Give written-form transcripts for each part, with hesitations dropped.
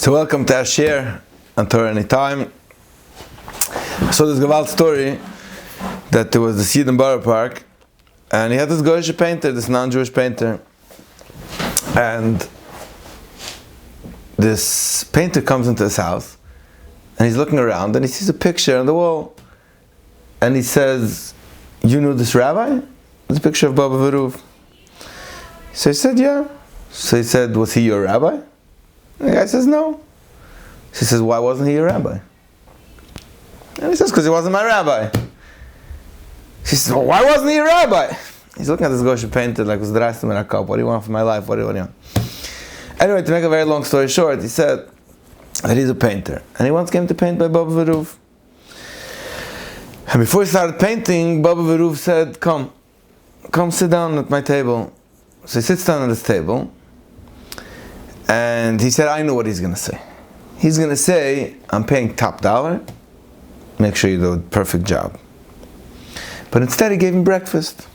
So welcome to our share on Torah Anytime. So this Gewalt story that there was the Eden Borough Park, and he had this Goyish painter, this non-Jewish painter, and this painter comes into his house, and he's looking around, and he sees a picture on the wall, and he says, "You knew this rabbi?" It's a picture of Baba Veruv. So he said, "Yeah." So he said, "Was he your rabbi?" And the guy says, "No." She says, "Why wasn't he your rabbi?" And he says, "Because he wasn't my rabbi." She says, "Well, why wasn't he your rabbi?" He's looking at this Goyish painter like, "What do you want from my life? What do you want?" Anyway, to make a very long story short, he said that he's a painter, and he once came to paint by Baba Veruv. And before he started painting, Baba Veruv said, come sit down at my table." So he sits down at this table, and he said, "I know what he's going to say. He's going to say, I'm paying top dollar, make sure you do a perfect job." But instead he gave him breakfast.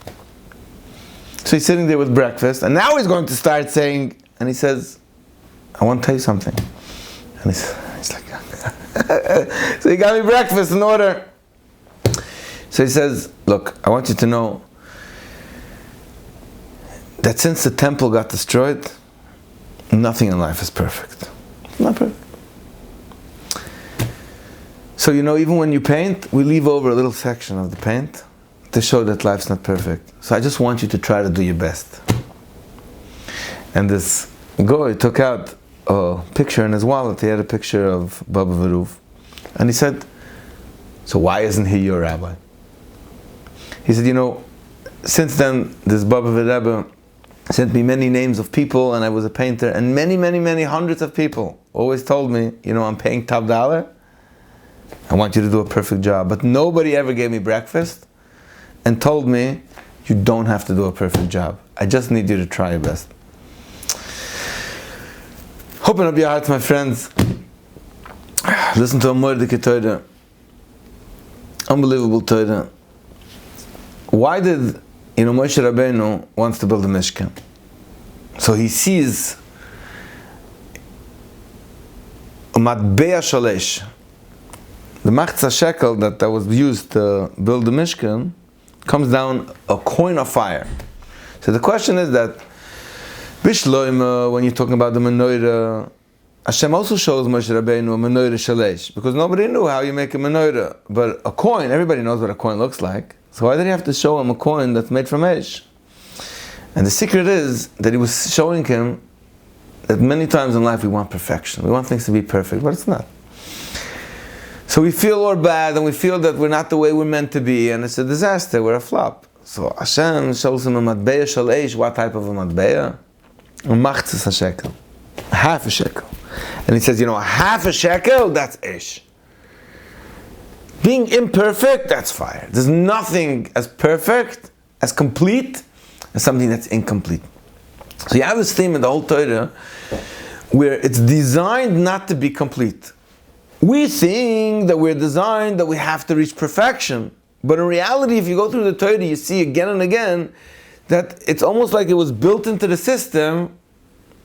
So he's sitting there with breakfast, and now he's going to start saying, and he says, "I want to tell you something." And he's like, so he got me breakfast in order. So he says, "Look, I want you to know that since the temple got destroyed, nothing in life is perfect. Not perfect. So even when you paint, we leave over a little section of the paint to show that life's not perfect. So I just want you to try to do your best." And this guy took out a picture in his wallet. He had a picture of Baba Veruv. And he said, "So why isn't he your rabbi?" He said, since then, this Baba Veruv sent me many names of people, and I was a painter, and many, many, many hundreds of people always told me, I'm paying top dollar. I want you to do a perfect job. But nobody ever gave me breakfast and told me, you don't have to do a perfect job. I just need you to try your best. Open up your hearts, my friends. Listen to a Mordecai Torah. Unbelievable Torah. Why did Moshe Rabbeinu wants to build a Mishkan? So he sees a matbea shalesh, the machza shekel that was used to build the Mishkan, comes down a coin of fire. So the question is that Bishloim, when you're talking about the menorah, Hashem also shows Moshe Rabbeinu a menorah shalesh, because nobody knew how you make a menorah. But a coin, everybody knows what a coin looks like. So why did he have to show him a coin that's made from ash? And the secret is that he was showing him that many times in life we want perfection. We want things to be perfect, but it's not. So we feel all bad, and we feel that we're not the way we're meant to be, and it's a disaster, we're a flop. So Hashem shows him a matbeya shel ash. What type of a matbeya? A machzis shekel. Half a shekel. And he says, half a shekel, that's ash. Being imperfect, that's fire. There's nothing as perfect, as complete, as something that's incomplete. So you have this theme in the whole Torah where it's designed not to be complete. We think that we're designed that we have to reach perfection. But in reality, if you go through the Torah, you see again and again that it's almost like it was built into the system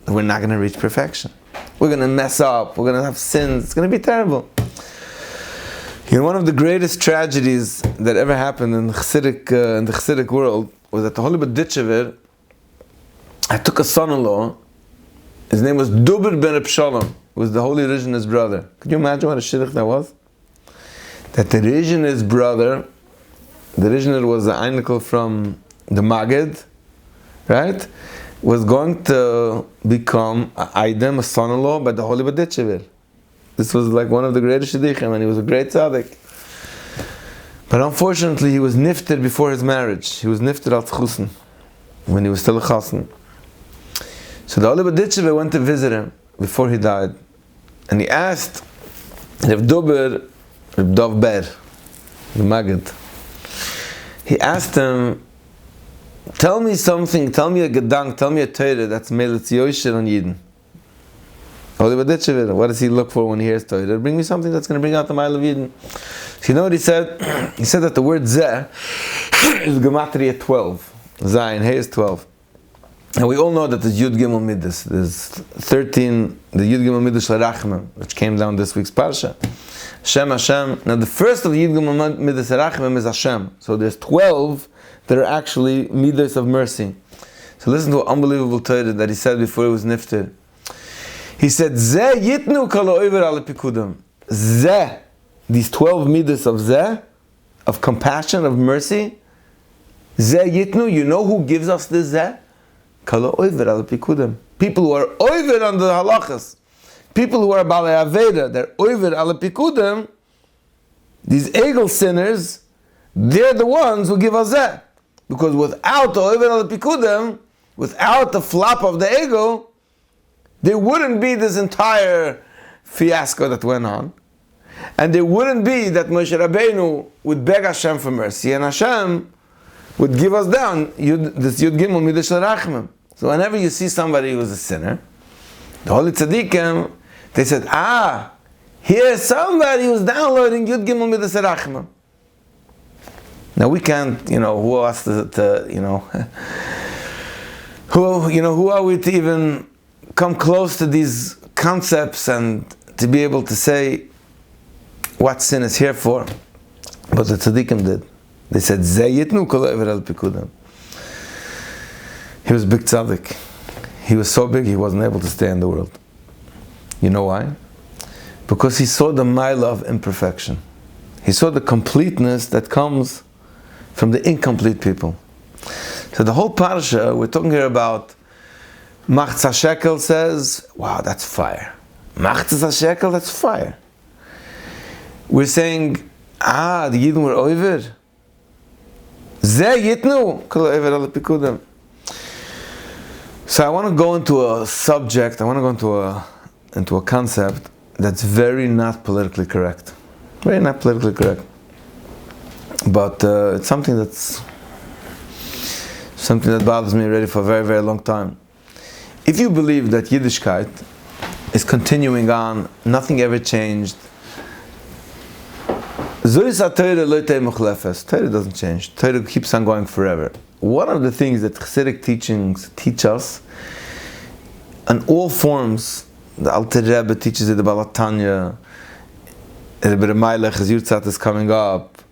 that we're not going to reach perfection. We're going to mess up. We're going to have sins. It's going to be terrible. One of the greatest tragedies that ever happened in the Chassidic world was that the Holy B'Ditchever, I took a son-in-law. His name was Dubir ben Reb Shalom. It was the Holy Rizhin's brother. Could you imagine what a shidduch that was? That the Rizhin's brother, the Rizhin was the Einikel from the Magid, right? Was going to become a son-in-law by the Holy B'Ditchever. This was like one of the greatest Tzaddikim, and he was a great tzaddik. But unfortunately, he was nifted before his marriage. He was nifted al tchusen, when he was still a chassan. So the Holy B'Ditchever went to visit him before he died, and he asked Reb Dober, Reb Dov Ber, the Maggid. He asked him, tell me something, tell me a gedank, tell me a Torah that's melitz yosher on Yidden. Holy B'Ditchever, what does he look for when he hears Torah? Bring me something that's going to bring out the mile of Yidden. So you know what he said? He said that the word Zeh is Gematria 12. Zayin, Hey is 12. And we all know that there's Yud Gimel Midas. There's 13, the Yud Gimel Midas Rachmim, which came down this week's Parsha. Hashem. Now the first of the Yud Gimel Midas Rachmim is Hashem. So there's 12 that are actually Midas of mercy. So listen to an unbelievable Torah that he said before he was nifted. He said, Zeh yitnu kol ha'over al pikudam. Zeh, these 12 Midas of Zeh, of compassion, of mercy. Zeh yitnu, you know who gives us this Zeh? People who are oiver on the halachas, people who are balei aveda, they're oiver al pikudim. These egel sinners, they're the ones who give us that. Because without the oiver al pikudim, without the flop of the ego, there wouldn't be this entire fiasco that went on, and there wouldn't be that Moshe Rabbeinu would beg Hashem for mercy, and Hashem would give us down this Yud Gimel Midas Rachmim. So whenever you see somebody who's a sinner, the Holy Tzaddikim, they said, here's somebody who's downloading Yud Gimel Midas Rachmim. Now we can't, who asked to who are we to even come close to these concepts and to be able to say what sin is here for? But the Tzaddikim did. They said, Zayitnu kol ha'over al pikudam. He was a big tzaddik. He was so big he wasn't able to stay in the world. You know why? Because he saw the mile of imperfection. He saw the completeness that comes from the incomplete people. So the whole parsha, we're talking here about Machzah Shekel says, wow, that's fire. Machzah Shekel, that's fire. We're saying, the Yidden were oiver. Zeh yitnu kol ha'over al pikudam. So I want to go into a subject, I want to go into a concept that's very not politically correct. Very not politically correct. But it's something that bothers me already for a very, very long time. If you believe that Yiddishkeit is continuing on, nothing ever changed, Torah doesn't change. Torah keeps on going forever. One of the things that Chassidic teachings teach us, in all forms, the Alter Rebbe teaches it, the Baal Tanya, the Rebbe Meilech, as Yurtzat is coming up,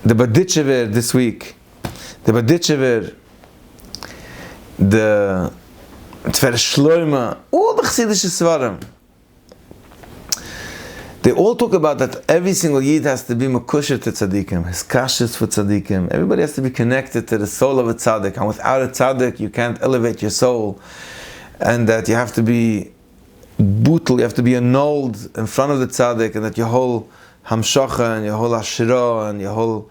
the Baditchever this week, the Baditchever, the Tver Shloima, all the Chassidic Svarim, they all talk about that every single Yid has to be makusher to tzaddikim, his kashis for tzaddikim. Everybody has to be connected to the soul of a tzaddik, and without a tzaddik you can't elevate your soul. And that you have to be brutal, you have to be annulled in front of the tzaddik, and that your whole hamshacha and your whole ashira and your whole,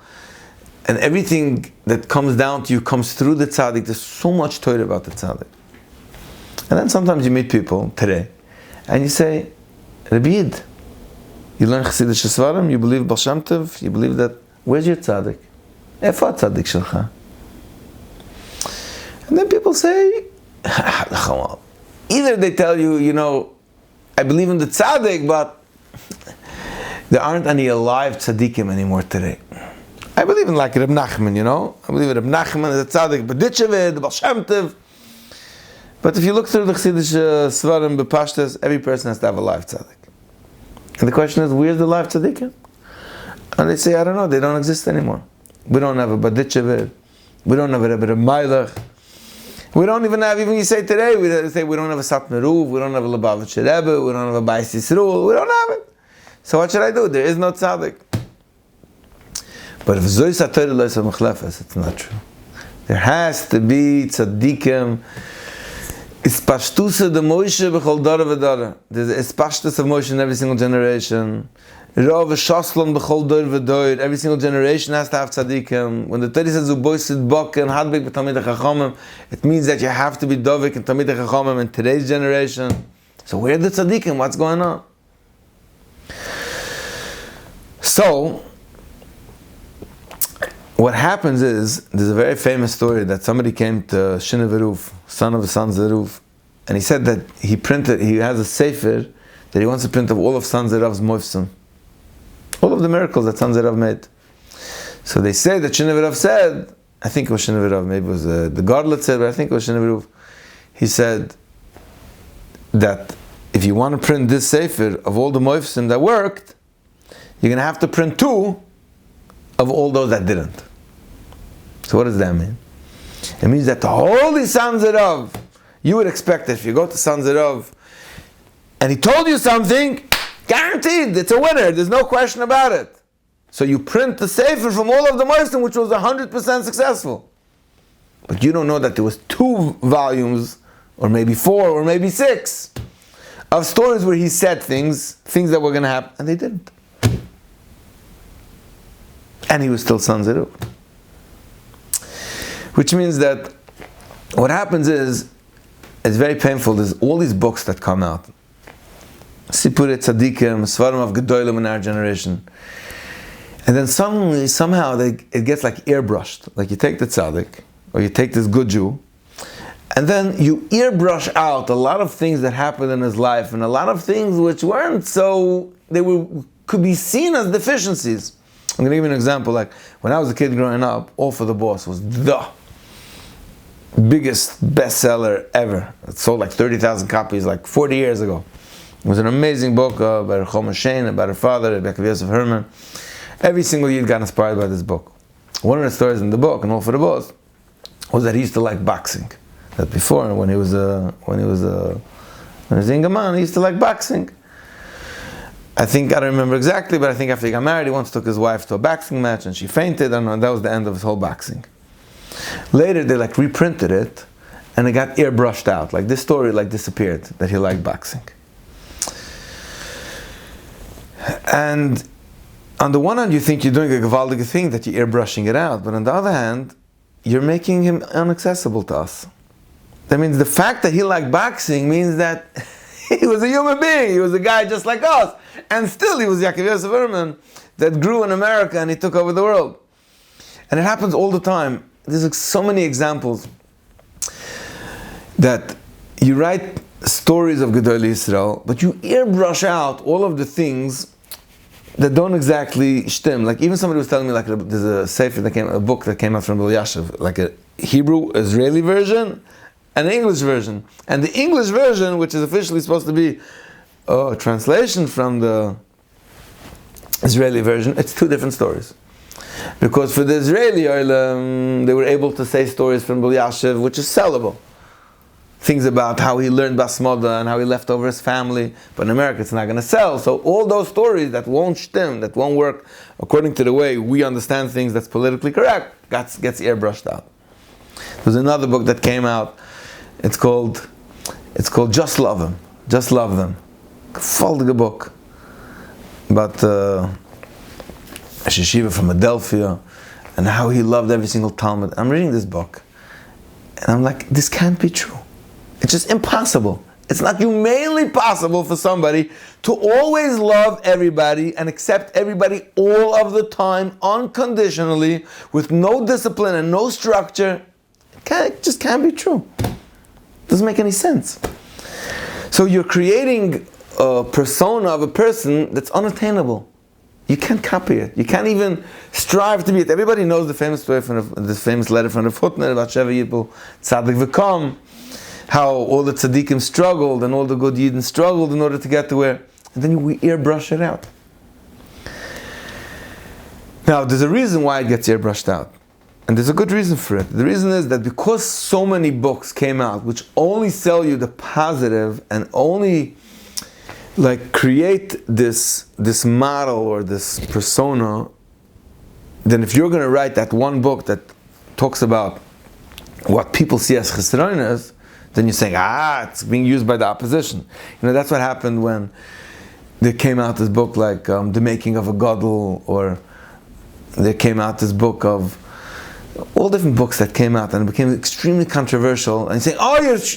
and everything that comes down to you comes through the tzaddik. There's so much Torah about the tzaddik. And then sometimes you meet people today, and you say, Rabbi Yid, you learn Chassidic Svarim, you believe Baal Shem Tov, you believe that, where's your tzaddik? Efa tzaddik shelcha? And then people say, either they tell you, I believe in the tzaddik, but there aren't any alive tzaddikim anymore today. I believe in like Reb Nachman, I believe Reb Nachman is a tzaddik, Baditchever, the Baal Shem Tov. But if you look through the Chassidic Svarim, Bepashtas, every person has to have a live tzaddik. And the question is, where's the live tzaddikim? And they say, I don't know, they don't exist anymore. We don't have a Baditchever, we don't have a Rebbe Meilech, we don't even have, even you say today, we say we don't have a Satmar Ruv, we don't have a Lubavitcher Rebbe, we don't have a Bais Yisroel, we don't have it. So what should I do? There is no tzaddik. But if Zois HaTorah lo yisam mechlefes, it's not true. There has to be tzaddikim. It's pashtusa de Moshe b'chol dara v'dara. There's pashtus of Moshe in every single generation. Rav Shaslon b'chol dor v'dor. Every single generation has to have tzaddikim. When the Torah says uboisid bok and hadbek b'tamid ha'chachamim, it means that you have to be dovik and tamid ha'chachamim in today's generation. So where are the tzaddikim? What's going on? So what happens is, there's a very famous story that somebody came to Shina Veruf, son of the sons of Veruf, and he said that he has a sefer that he wants to print of all of San Zerav's moifsim, all of the miracles that San Zerav made. So they say that Shina Veruf said I think it was Shnevirov, maybe it was the Godlet said, but I think it was Shnevirov. He said that if you want to print this Sefer of all the Moifsim that worked, you're going to have to print 2 of all those that didn't. So what does that mean? It means that the holy San Zerov, you would expect that if you go to San Zerov and he told you something, guaranteed, it's a winner, there's no question about it. So you print the Sefer from all of the Moifsim, which was 100% successful. But you don't know that there was 2 volumes, or maybe 4, or maybe 6, of stories where he said things that were going to happen, and they didn't. And he was still San Zerov. Which means that what happens is, it's very painful, there's all these books that come out. Sipurei Tzaddikim, Svarim of Gedolim in our generation. And then suddenly, somehow, it gets like airbrushed. Like you take the tzaddik, or you take this good Jew, and then you airbrush out a lot of things that happened in his life, and a lot of things which weren't so, could be seen as deficiencies. I'm going to give you an example. Like when I was a kid growing up, All for the Boss was the biggest bestseller ever. It sold like 30,000 copies like 40 years ago. It was an amazing book about Choma Shane, about her father, Rebecca Yosef Herman. Every single year got inspired by this book. One of the stories in the book, and All for the Boss, was that he used to like boxing. That before, when he was a young man, he used to like boxing. I don't remember exactly, but I think after he got married, he once took his wife to a boxing match and she fainted, and that was the end of his whole boxing. Later, they like reprinted it, and it got airbrushed out. Like this story like disappeared, that he liked boxing. And on the one hand, you think you're doing a gewaldige thing, that you're airbrushing it out, but on the other hand, you're making him inaccessible to us. That means the fact that he liked boxing means that he was a human being, he was a guy just like us, and still he was Yaakov Yosef Herman that grew in America and he took over the world. And it happens all the time. There's like so many examples that you write stories of Gedolei Yisrael, but you airbrush out all of the things that don't exactly shtim. Like even somebody was telling me, like there's a book that came out from Elyashiv, like a Hebrew Israeli version and an English version. And the English version, which is officially supposed to be a translation from the Israeli version, it's 2 different stories. Because for the Israeli Olam, they were able to say stories from Elyashiv, which is sellable. Things about how he learned Basmoda and how he left over his family, but in America it's not going to sell. So all those stories that won't shtim, that won't work according to the way we understand things that's politically correct, gets airbrushed out. There's another book that came out, it's called Just Love Them. Just Love Them. Gewaldige book. About a yeshiva from Adelphia and how he loved every single Talmud. I'm reading this book and I'm like, this can't be true. It's just impossible. It's not humanly possible for somebody to always love everybody and accept everybody all of the time, unconditionally, with no discipline and no structure. It just can't be true. Doesn't make any sense. So you're creating a persona of a person that's unattainable. You can't copy it. You can't even strive to be it. Everybody knows the famous story from the famous letter from the Hutner about Sheva Yipul, Tzaddik V'Kom, how all the Tzaddikim struggled and all the good Yidden struggled in order to get to where, and then we airbrush it out. Now, there's a reason why it gets airbrushed out. And there's a good reason for it. The reason is that because so many books came out which only sell you the positive and only like create this model or this persona, then if you're going to write that one book that talks about what people see as chesronos, then you're saying, it's being used by the opposition. That's what happened when there came out this book like The Making of a Gadol, or there came out this book of all different books that came out and it became extremely controversial, and saying,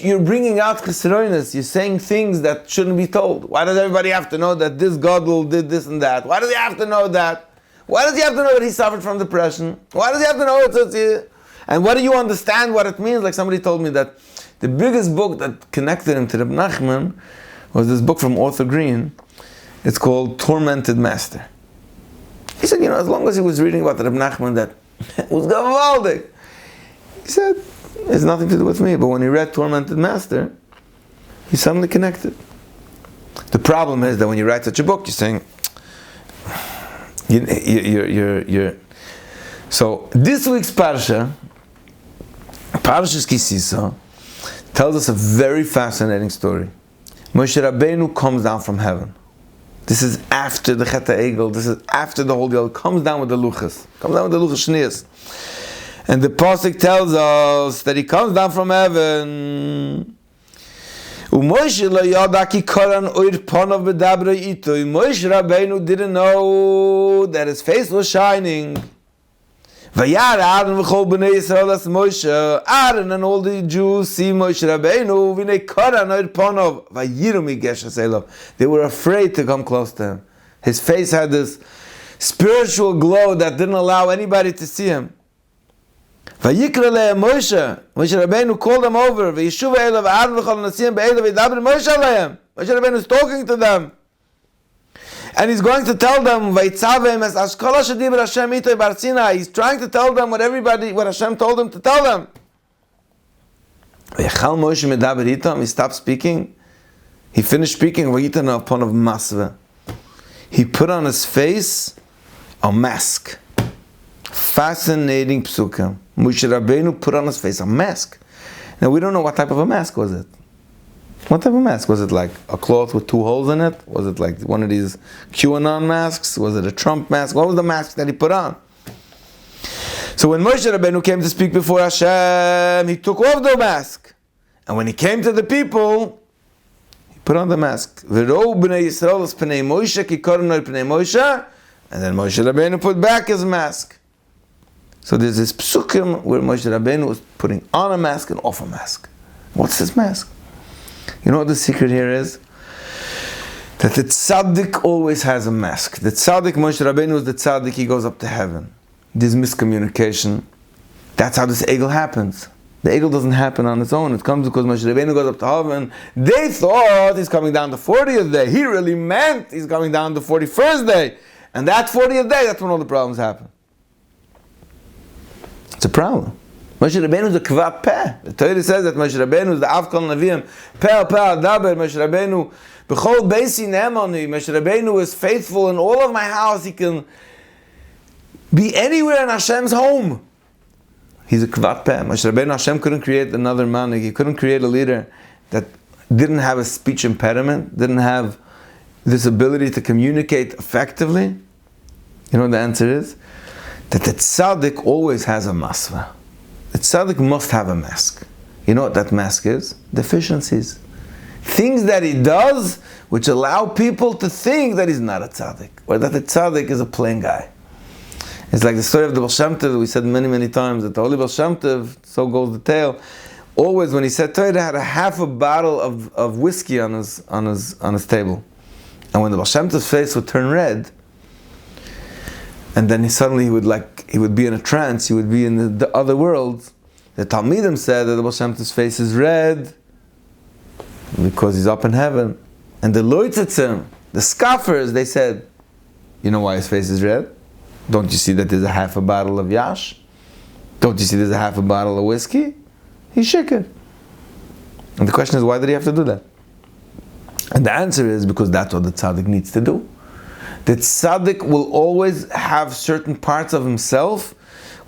you're bringing out chesronos, you're saying things that shouldn't be told. Why does everybody have to know that this Gadol did this and that? Why does he have to know that? Why does he have to know that he suffered from depression? Why does he have to know it? And what do you understand what it means? Like somebody told me that the biggest book that connected him to Reb Nachman was this book from Arthur Green. It's called Tormented Master. He said, as long as he was reading about Reb Nachman, that it was gewaldig. He said, it has nothing to do with me. But when he read Tormented Master, he suddenly connected. The problem is that when you write such a book, you're saying, you're. So this week's Parsha, Parshas Ki Sisa, tells us a very fascinating story. Moshe Rabbeinu comes down from heaven. This is after the Chet HaEgel. This is after the whole deal. Comes down with the Luchas. Comes down with the Luchas Shnias. And the Pasuk tells us that he comes down from heaven. Moshe Rabbeinu didn't know that his face was shining. Aaron and all the Jews see Moshe Rabbeinu. They were afraid to come close to him. His face had this spiritual glow that didn't allow anybody to see him. Moshe Rabbeinu called them over. Moshe Rabbeinu is talking to them. And he's going to tell them, he's trying to tell them what Hashem told him to tell them. He stopped speaking. He finished speaking. He put on his face a mask. Fascinating psukim. Moshe Rabbeinu put on his face a mask. Now we don't know what type of a mask was it. What type of mask? Was it like a cloth with 2 holes in it? Was it like one of these QAnon masks? Was it a Trump mask? What was the mask that he put on? So when Moshe Rabbeinu came to speak before Hashem, he took off the mask. And when he came to the people, he put on the mask. And then Moshe Rabbeinu put back his mask. So there's this psukim where Moshe Rabbeinu was putting on a mask and off a mask. What's this mask? You know what the secret here is? That the tzaddik always has a mask. The tzaddik, Moshe Rabbeinu is the tzaddik, he goes up to heaven. There's miscommunication. That's how this egel happens. The egel doesn't happen on its own. It comes because Moshe Rabbeinu goes up to heaven. They thought he's coming down the 40th day. He really meant he's coming down the 41st day. And that 40th day, that's when all the problems happen. It's a problem. Moshe Rabbeinu is the kvat peh. The Torah says that Moshe Rabbeinu is the av kol neviim. Peh adaber. Moshe Rabbeinu b'chol beisi ne'emani. Moshe Rabbeinu is faithful in all of my house. He can be anywhere in Hashem's home. He's a kvat peh. Moshe Rabbeinu, Hashem couldn't create another man. He couldn't create a leader that didn't have a speech impediment, didn't have this ability to communicate effectively. You know what the answer is? That the tzaddik always has a masva. The tzaddik must have a mask. You know what that mask is? Deficiencies. Things that he does which allow people to think that he's not a tzaddik, or that the tzaddik is a plain guy. It's like the story of the Baal Shem Tov that we said many, many times, that the Holy Baal Shem Tov, so goes the tale, always when he said Torah, had a half a bottle of whiskey on his table. And when the Baal Shem Tov's face would turn red, and then he would be in a trance, he would be in the other world. The Talmidim said that the Baal Shem Tov's face is red because he's up in heaven. And the Loitzitzim, the scoffers, they said, you know why his face is red? Don't you see that there's a half a bottle of yash? Don't you see there's a half a bottle of whiskey? He's shikar. And the question is, why did he have to do that? And the answer is because that's what the tzaddik needs to do. The tzaddik will always have certain parts of himself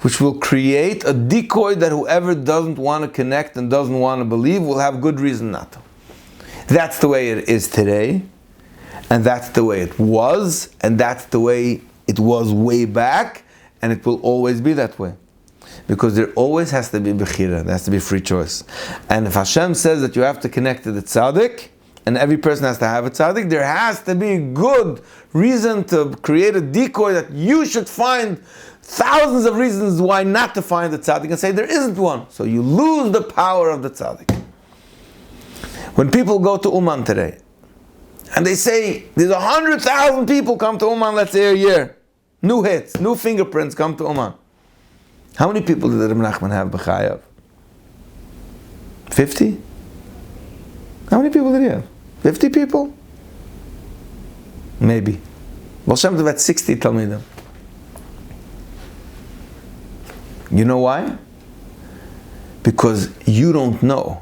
which will create a decoy that whoever doesn't want to connect and doesn't want to believe will have good reason not to. That's the way it is today, and that's the way it was, and that's the way it was way back, and it will always be that way. Because there always has to be bechira, there has to be free choice. And if Hashem says that you have to connect to the tzaddik, and every person has to have a tzaddik, there has to be good reason to create a decoy that you should find thousands of reasons why not to find the tzaddik and say there isn't one. So you lose the power of the tzaddik. When people go to Uman today, and they say there's 100,000 people come to Uman, let's say a year, new hits, new fingerprints come to Uman. How many people did Reb Nachman have b'chayav? 50? How many people did he have? 50 people? Maybe. Baal Shem Tov had 60 Talmidim. You know why? because you don't know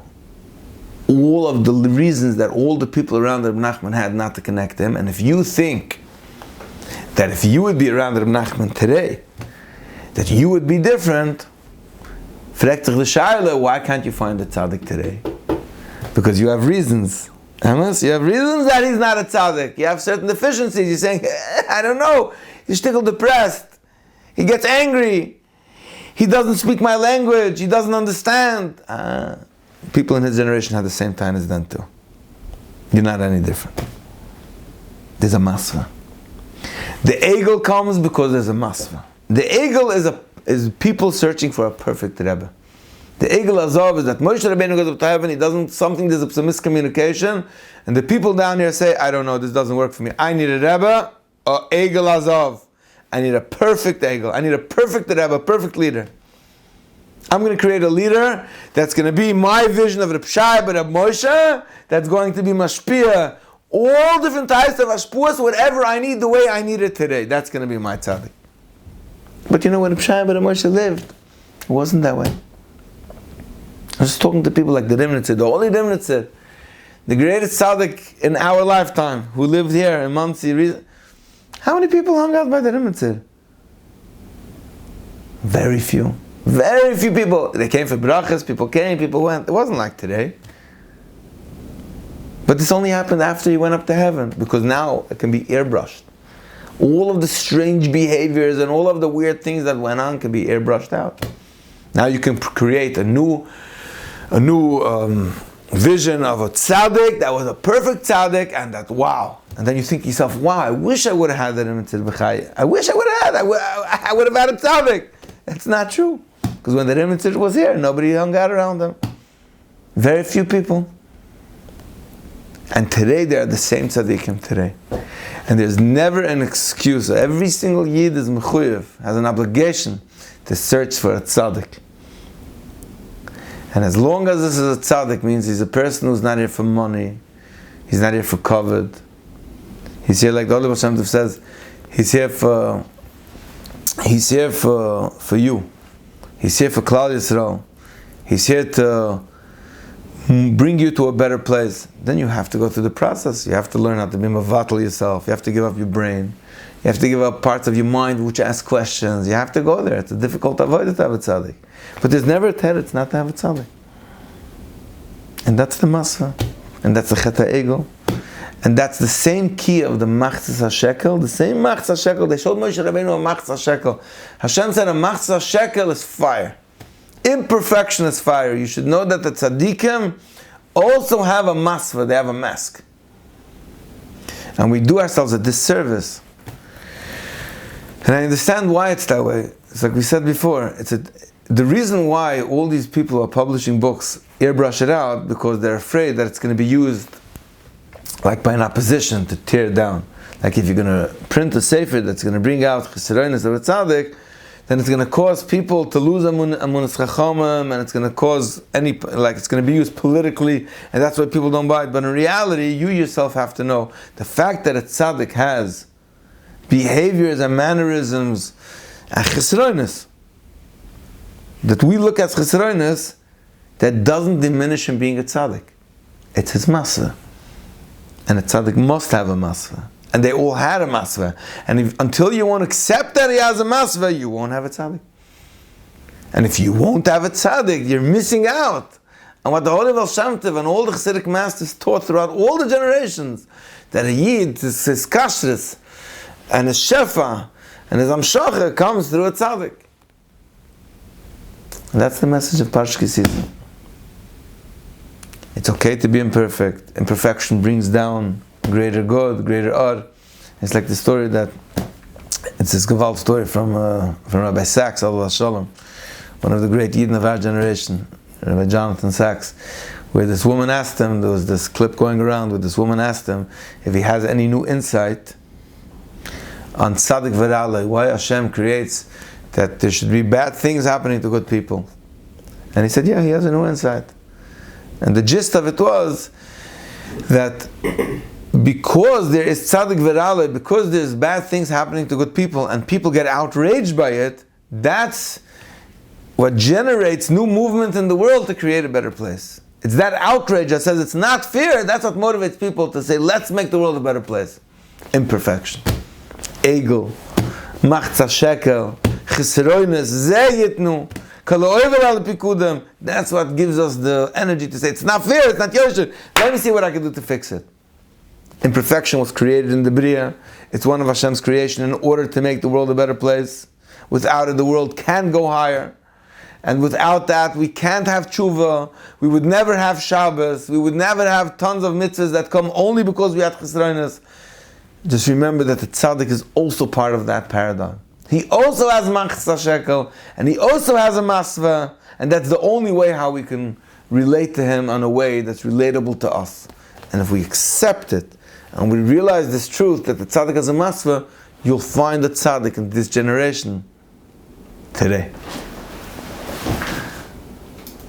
all of the reasons that all the people around Reb Nachman had not to connect him. And if you think that if you would be around Reb Nachman today, that you would be different, why can't you find a tzaddik today? Because you have reasons. You have reasons that he's not a tzaddik. You have certain deficiencies. You're saying, I don't know, he's still depressed. He gets angry. He doesn't speak my language. He doesn't understand. People in his generation had the same time as then too. You're not any different. There's a masva. The egel comes because there's a masva. The egel is people searching for a perfect Rebbe. The egel azov is that Moshe Rabbeinu goes up to heaven, there's a miscommunication, and the people down here say, I don't know, this doesn't work for me. I need a Rebbe, or egel azov. I need a perfect egel. I need a perfect Rebbe, a perfect leader. I'm going to create a leader that's going to be my vision of Reb Shai, but Reb Moshe, that's going to be mashpia, all different types of ashpuas, whatever I need, the way I need it today. That's going to be my tzaddik. But you know, when Reb Shai but Reb Moshe lived, it wasn't that way. I was talking to people like the Rimnitzer, the only Rimnitzer, the greatest tzaddik in our lifetime, who lived here in Monsey. How many people hung out by the Rimnitzer? Very few. Very few people. They came for brachas, people came, people went. It wasn't like today. But this only happened after he went up to heaven, because now it can be airbrushed. All of the strange behaviors and all of the weird things that went on can be airbrushed out. Now you can create a new vision of a tzaddik that was a perfect tzaddik, and that, wow. And then you think to yourself, wow, I wish I would have had that in Mitzvah B'chai. I wish I would have had. I would have had a tzaddik. That's not true. Because when the Rimnitzer was here, nobody hung out around them. Very few people. And today they are the same tzaddikim today. And there's never an excuse. Every single yid is mechuyev, has an obligation to search for a tzaddik. And as long as this is a tzaddik, means he's a person who's not here for money, he's not here for covet. He's here, like the Holy Baal Shem Tov says, he's here for you. He's here for Klal Yisrael. He's here to bring you to a better place. Then you have to go through the process. You have to learn how to be mavatal yourself. You have to give up your brain. You have to give up parts of your mind which ask questions. You have to go there. It's a difficult avodah to have a tzaddik. But there's never a teretz not to have a tzaddik. And that's the masva. And that's the chet ha'egel. And that's the same key of the machzas hashekel. The same machzas hashekel. They showed Moshe Rabbeinu a machzas hashekel. Hashem said a machzas hashekel is fire. Imperfection is fire. You should know that the tzaddikim also have a masva. They have a mask. And we do ourselves a disservice. And I understand why it's that way. It's like we said before. The reason why all these people are publishing books airbrush it out, because they're afraid that it's going to be used like by an opposition to tear down. Like if you're going to print a sefer that's going to bring out chesronos of a tzaddik, then it's going to cause people to lose amunas chachamim, and it's going to cause it's going to be used politically, and that's why people don't buy it. But in reality, you yourself have to know the fact that a tzaddik has behaviors and mannerisms and chesronos that we look at chesronos, that doesn't diminish him being a tzaddik. It's his masva. And a tzaddik must have a masva. And they all had a masva. And until you won't accept that he has a masva, you won't have a tzaddik. And if you won't have a tzaddik, you're missing out on what the Holy Baal Shem Tov and all the Chassidic masters taught throughout all the generations, that a yid, his kashrus, and his shefa, and his amshacha comes through a tzaddik. And that's the message of Parshas Sisa. It's okay to be imperfect. Imperfection brings down greater good, greater or. It's like the story that, it's this Gewalt story from Rabbi Sachs, Allah Shalom, one of the great Yidden of our generation, Rabbi Jonathan Sachs, where this woman asked him, there was this clip going around where this woman asked him if he has any new insight on Tzaddik V'Ra'alei, why Hashem creates that there should be bad things happening to good people. And he said, yeah, he has a new insight. And the gist of it was that because there is tzaddik v'ra'alei, because there's bad things happening to good people, and people get outraged by it, that's what generates new movement in the world to create a better place. It's that outrage that says it's not fair. That's what motivates people to say, let's make the world a better place. Imperfection. Egel. Machza shekel. Chesroines. Zeyitnu. That's what gives us the energy to say, it's not fair, it's not Yosher. Let me see what I can do to fix it. Imperfection was created in the Bria. It's one of Hashem's creation in order to make the world a better place. Without it, the world can't go higher. And without that, we can't have tshuva. We would never have Shabbos. We would never have tons of mitzvahs that come only because we had chesronos. Just remember that the tzaddik is also part of that paradigm. He also has machzah shekel, and he also has a masva, and that's the only way how we can relate to him in a way that's relatable to us. And if we accept it, and we realize this truth that the tzaddik has a masva, you'll find the tzaddik in this generation today.